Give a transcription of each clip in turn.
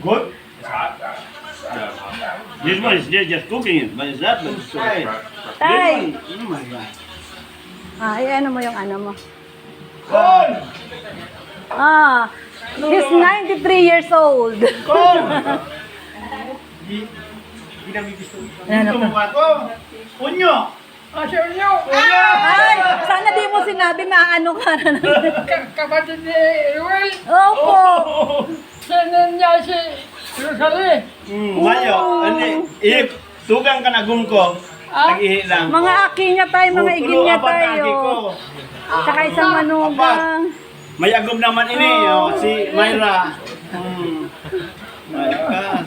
Good? This one is just cooking it, but it's not. But it's okay. Tay! This one, oh my God. Ano mo yung ano mo? Corn! He's 93 years old. Corn! Ano Ito pa? mukha ko. Unyo! Ay! Sana di mo sinabi maano ka na. Kapatid ni Ruel, Opo! sinan niya si Rosalie. Mayo, tugang ka na ko. Tag-ihi lang. Mga aki niya tayo, mga igin niya Apat na aki ko. tayo. Tsaka isang manugang. May agom naman ini, si Myra. My God.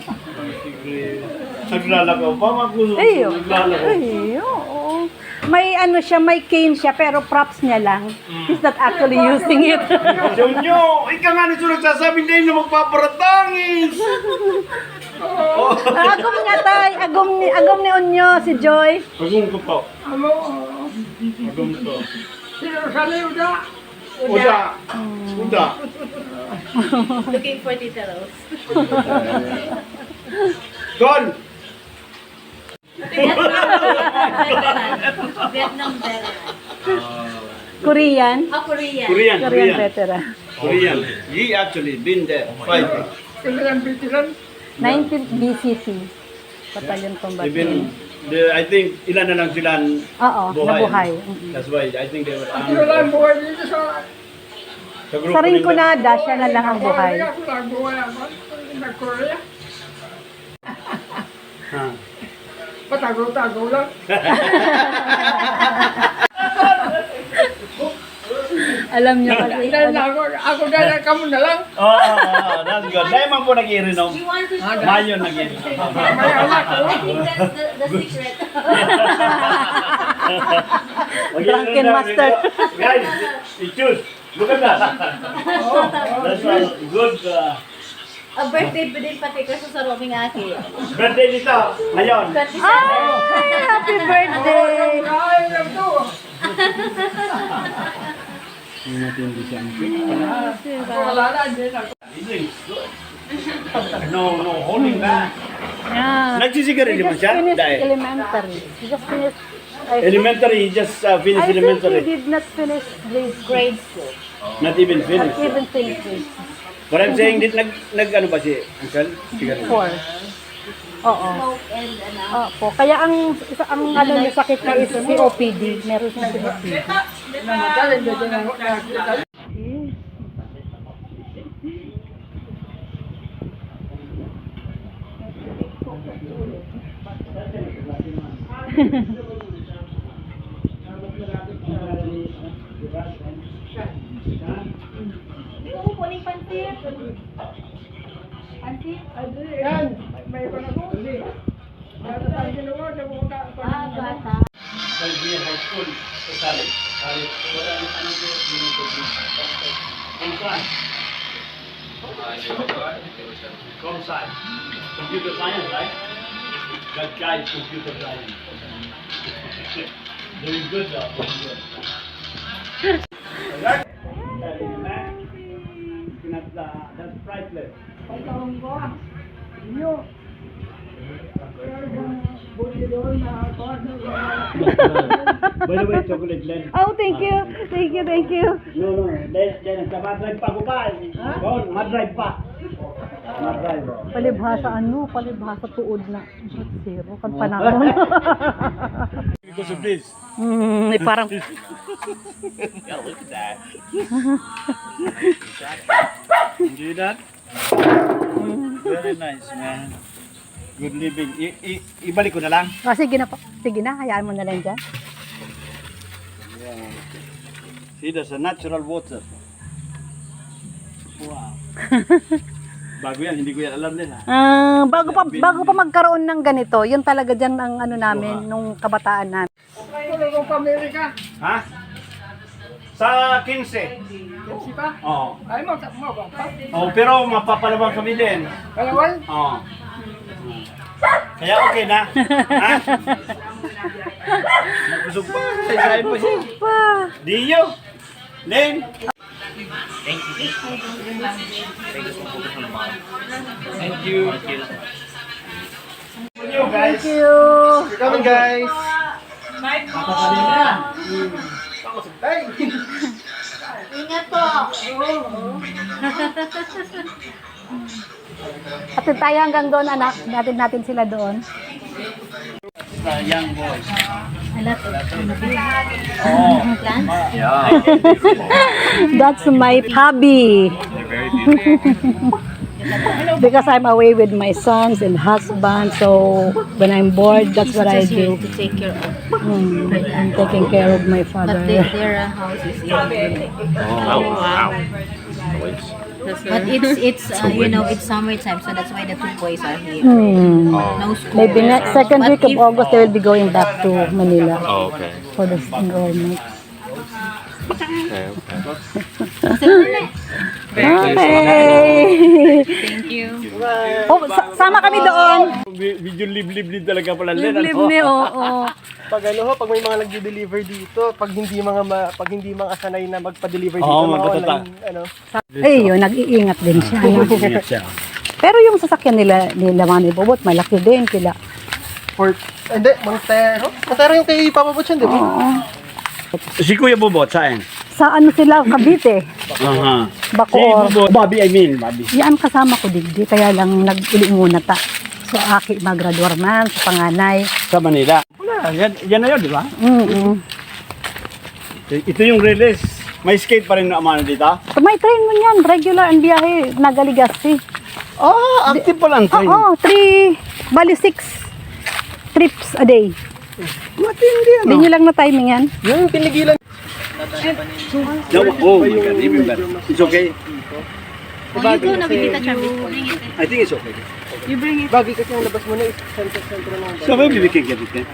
Naglalakaw pa, magulo. Ayo. Naglalakaw. Ayo. May ano siya, may cane siya, pero props niya lang. He's not actually using it. Jonyo, ikaw nga nito nagsasabi din na magpaparatangis. Agom niya tayo, agom ni Onyo, si Joy. Agom ko to. Ano? Agom to. Si Rosalie Uda. Uda. Looking for details. Don! Vietnam veteran. Korean. Korean. Korean veteran. Korean. He actually been there fighting. Kailan bitiran? 19th BCC. Batalyon combat. Even I think ilan na lang sila Oo, nabuhay. That's why I think they were Hindi wala ang buhay dito sa... Sa grupo Sa nila. Rinconada, siya na lang ang buhay. Ako lang buhay ako. Nag-Korea. Ha. Patago-tago lang. Alam niya kasi. Dahil ako dahil kamo na lang. That's good. Dahil man po nag-iinom. You want to Mayon nag-iinom. May anak ko. I think that's the secret. Drunken master. Guys, you choose. Look at that. That's right. Good. A birthday pa din pati kasi sa Roming Aki. Birthday dito. Ngayon. 27. Ay, happy birthday! Ay, lang to. Wala na, hindi na. No, holding back. Yeah. Nagsisigarilyo mo He just siya? finished Dahil. elementary. He just finished. Elementary, he just finished I think elementary. he did not finish grade school. Not even Not finished. even finished grade school. But I'm saying, ano ba si Uncle? Sigarilyo. 4. Oo. Smoke and ano. Opo. Kaya ang ano niya sakit niya is COPD. Meron siyang COPD. Namatay, hindi na nakita. Hindi ko kukunin pansit. Pansit? Yan, may panahon. Bata tayo ginawa, sa buka. Bata. Salvia High School. Sa Salit. Salit. Wala na ano Kung saan? Kung saan? Computer science, right? That guy is computer science. Doing good though. Doing good. Alright? That's priceless. Pagkaroon ko, inyo. Buti doon na By the way, chocolate Len. Oh, thank you. Thank you, thank you. No, Len, madrive pa ko pa. Madrive pa. Madrive. Palibhasa ano? Palibhasa tuod na. Zero. Kan panahon. Because of this. Parang Yeah, look at that. Do that? Very nice, man. Good living. Ibalik ko na lang. sige na po. Sige na, hayaan mo na lang dyan. Yeah. See, there's a natural water. Wow. Bago yan, hindi ko yan alam din ha. Bago pa magkaroon ng ganito, yun talaga dyan ang ano namin, nung kabataan namin. Tulong pa Amerika. Ha? Sa 15. Kasi pa? Oo. Ay mo ba pa? Oh, pero mapapalabang kami din. Kalawal? Oo. Kaya okay na. Ha? Nagusog pa. Sa Israel pa siya. Pa! Dio. Len. Thank you. Thank you. Thank you. Come on, guys. Papasalin na. Ingat po. Atid tayo hanggang doon, anak. Natin natin sila doon. Young boys. Oh. Plants? Yeah. That's my hobby. Because I'm away with my sons and husband, so when I'm bored, that's what I Just here do. to take care of. I'm taking care of my father. But their house is in. But it's you know, it's summertime, so that's why the two boys are here. No school. Maybe next second But week of if- August, they will be going back to Manila Oh, okay. for the enrollment. Okay, okay. Hey! Thank you. Oh, sama kami doon. Video live talaga pala. Live ni, oo. Pag pag may mga nagde-deliver dito, pag hindi mga sanay na magpa-deliver dito, Oo, mga magtatata. online, ano. Eh, yun, nag-iingat din siya. Pero yung sasakyan nila mga nibobot, malaki din kila. Hindi, Montero. Montero yung kay Papa Butch yun, di ba? Si Kuya Bobot, saan? Sa ano sila, Cavite, Aha. Bacoor. Bobby, I mean, Bobby. Yan kasama ko digdi, kaya lang nag-uli muna ta. So, aki mag-graduar man, sa panganay. Sa Manila. Wala, yan na yun, di ba? Ito yung release. May skate pa rin na amano dito? So, may train mo yan, regular ang biyahe, Nagaligasi. Ah, active pala ang train. Oo, 6 trips a day. Matindi ano? Hindi nyo lang na timing yan. Yung pinigilan. Oh my God, even better. It's okay. Oh, you go na with Tita Charmy. Bring it. I think it's okay. Bagay kasi yung labas mo na is center ng So maybe we can get it then.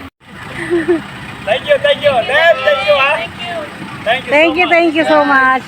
Thank you, Dad, thank you, ha? Thank you. Thank you so much.